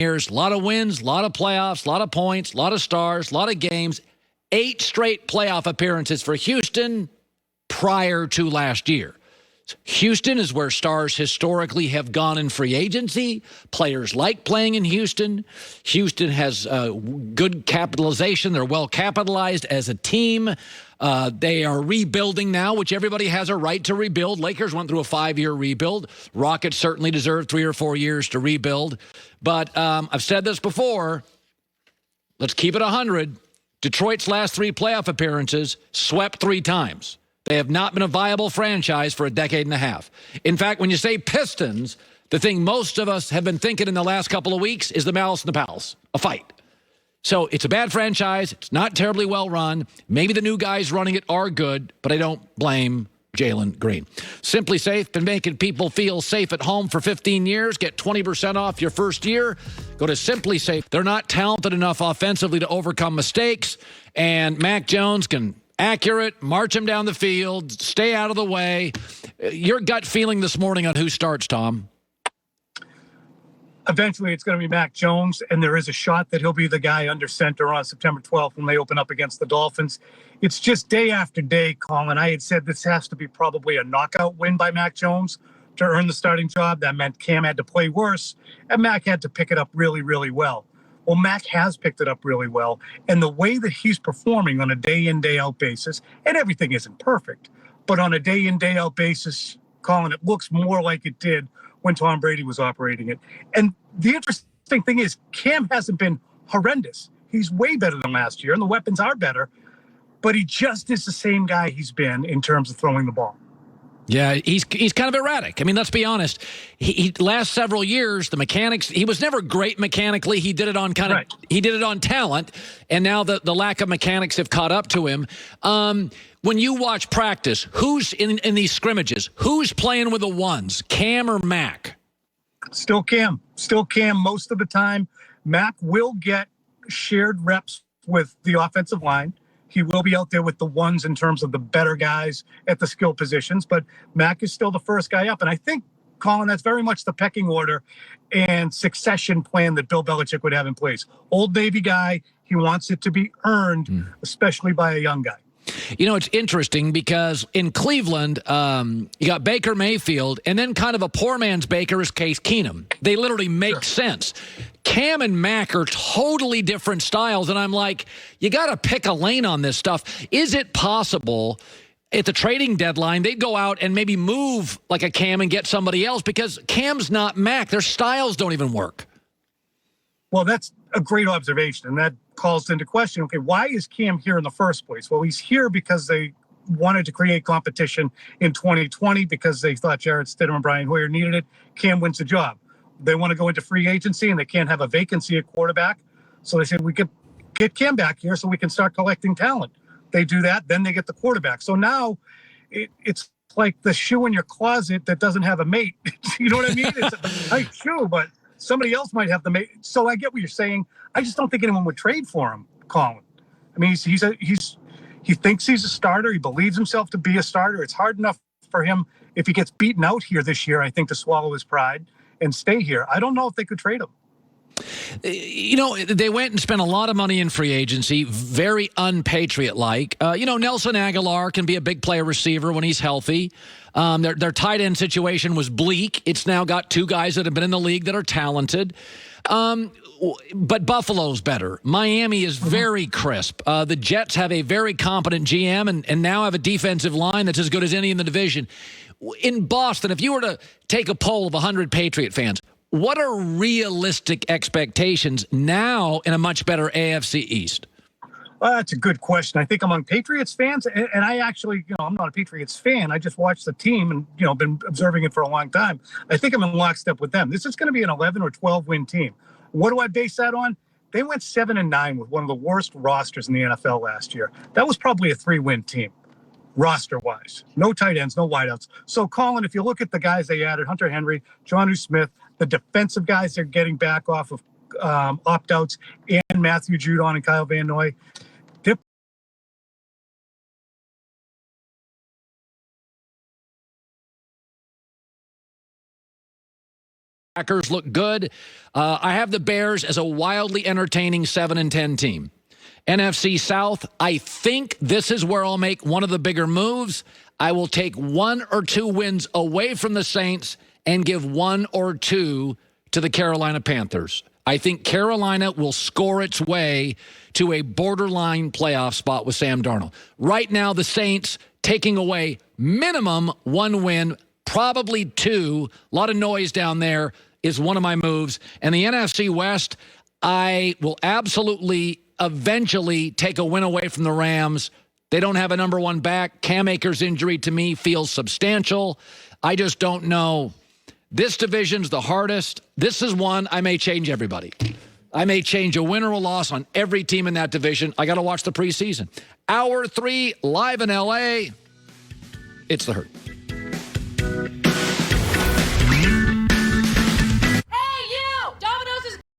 years, a lot of wins, a lot of playoffs, a lot of points, a lot of stars, a lot of games. 8 straight playoff appearances for Houston prior to last year. Houston is where stars historically have gone in free agency. Players like playing in Houston. Houston has good capitalization. They're well capitalized as a team. They are rebuilding now, which everybody has a right to rebuild. Lakers went through a 5-year rebuild. Rockets certainly deserve 3 or 4 years to rebuild. But I've said this before. Let's keep it 100. Detroit's last 3 playoff appearances, swept 3 times. They have not been a viable franchise for a decade and a half. In fact, when you say Pistons, the thing most of us have been thinking in the last couple of weeks is the Malice in the Palace, a fight. So it's a bad franchise. It's not terribly well run. Maybe the new guys running it are good, but I don't blame Jalen Green. Simply Safe, been making people feel safe at home for 15 years. Get 20% off your first year. Go to Simply Safe. They're not talented enough offensively to overcome mistakes, and Mac Jones can accurate, march him down the field, stay out of the way. Your gut feeling this morning on who starts, Tom? Eventually, it's going to be Mac Jones, and there is a shot that he'll be the guy under center on September 12th when they open up against the Dolphins. It's just day after day, Colin. I had said this has to be probably a knockout win by Mac Jones to earn the starting job. That meant Cam had to play worse, and Mac had to pick it up really, really well. Well, Mac has picked it up really well, and the way that he's performing on a day-in, day-out basis, and everything isn't perfect, but on a day-in, day-out basis, Colin, it looks more like it did when Tom Brady was operating it. And the interesting thing is Cam hasn't been horrendous. He's way better than last year, and the weapons are better, but he just is the same guy he's been in terms of throwing the ball. Yeah, he's kind of erratic. I mean, let's be honest. He last several years, the mechanics, he was never great mechanically. He did it on he did it on talent, and now the lack of mechanics have caught up to him. When you watch practice, who's in these scrimmages? Who's playing with the ones, Cam or Mac? Still Cam. Still Cam most of the time. Mac will get shared reps with the offensive line. He will be out there with the ones in terms of the better guys at the skill positions, but Mac is still the first guy up. And I think, Colin, that's very much the pecking order and succession plan that Bill Belichick would have in place. Old Navy guy, he wants it to be earned, especially by a young guy. You know, it's interesting because in Cleveland, you got Baker Mayfield, and then kind of a poor man's Baker is Case Keenum. They literally make sense. Cam and Mac are totally different styles, and I'm like, you got to pick a lane on this stuff. Is it possible at the trading deadline they'd go out and maybe move like a Cam and get somebody else because Cam's not Mac? Their styles don't even work. Well, that's a great observation, and that calls into question, okay, why is Cam here in the first place? Well, he's here because they wanted to create competition in 2020 because they thought Jarrett Stidham and Brian Hoyer needed it. Cam wins the job. They want to go into free agency, and they can't have a vacancy at quarterback. So they said, we could get Cam back here so we can start collecting talent. They do that, then they get the quarterback. So now it's like the shoe in your closet that doesn't have a mate. You know what I mean? It's a nice shoe, but somebody else might have the mate. So I get what you're saying. I just don't think anyone would trade for him, Colin. I mean, he thinks he's a starter. He believes himself to be a starter. It's hard enough for him if he gets beaten out here this year, I think, to swallow his pride and stay here. I don't know if they could trade him. You know, they went and spent a lot of money in free agency, very unpatriot-like. You know, Nelson Aguilar can be a big play receiver when he's healthy. Their tight end situation was bleak. It's now got 2 guys that have been in the league that are talented. But Buffalo's better. Miami is very crisp. The Jets have a very competent GM and now have a defensive line that's as good as any in the division. In Boston, if you were to take a poll of 100 Patriot fans, what are realistic expectations now in a much better AFC East? Well, that's a good question. I think among Patriots fans, and I actually, I'm not a Patriots fan. I just watched the team and, been observing it for a long time. I think I'm in lockstep with them. This is going to be an 11 or 12 win team. What do I base that on? They went 7-9 with one of the worst rosters in the NFL last year. That was probably a 3-win team, roster-wise. No tight ends, no wideouts. So, Colin, if you look at the guys they added, Hunter Henry, Jonnu Smith, the defensive guys they're getting back off of opt-outs, and Matthew Judon and Kyle Van Noy, Packers look good. I have the Bears as a wildly entertaining 7-10 team. NFC South, I think this is where I'll make one of the bigger moves. I will take 1 or 2 wins away from the Saints and give 1 or 2 to the Carolina Panthers. I think Carolina will score its way to a borderline playoff spot with Sam Darnold. Right now, the Saints taking away minimum 1 win, probably 2. A lot of noise down there is one of my moves. And the NFC West, I will absolutely eventually take a win away from the Rams. They don't have a number 1 back. Cam Akers' injury to me feels substantial. I just don't know. This division's the hardest. This is one I may change everybody. I may change a win or a loss on every team in that division. I got to watch the preseason. Hour 3, live in L.A. It's The Herd.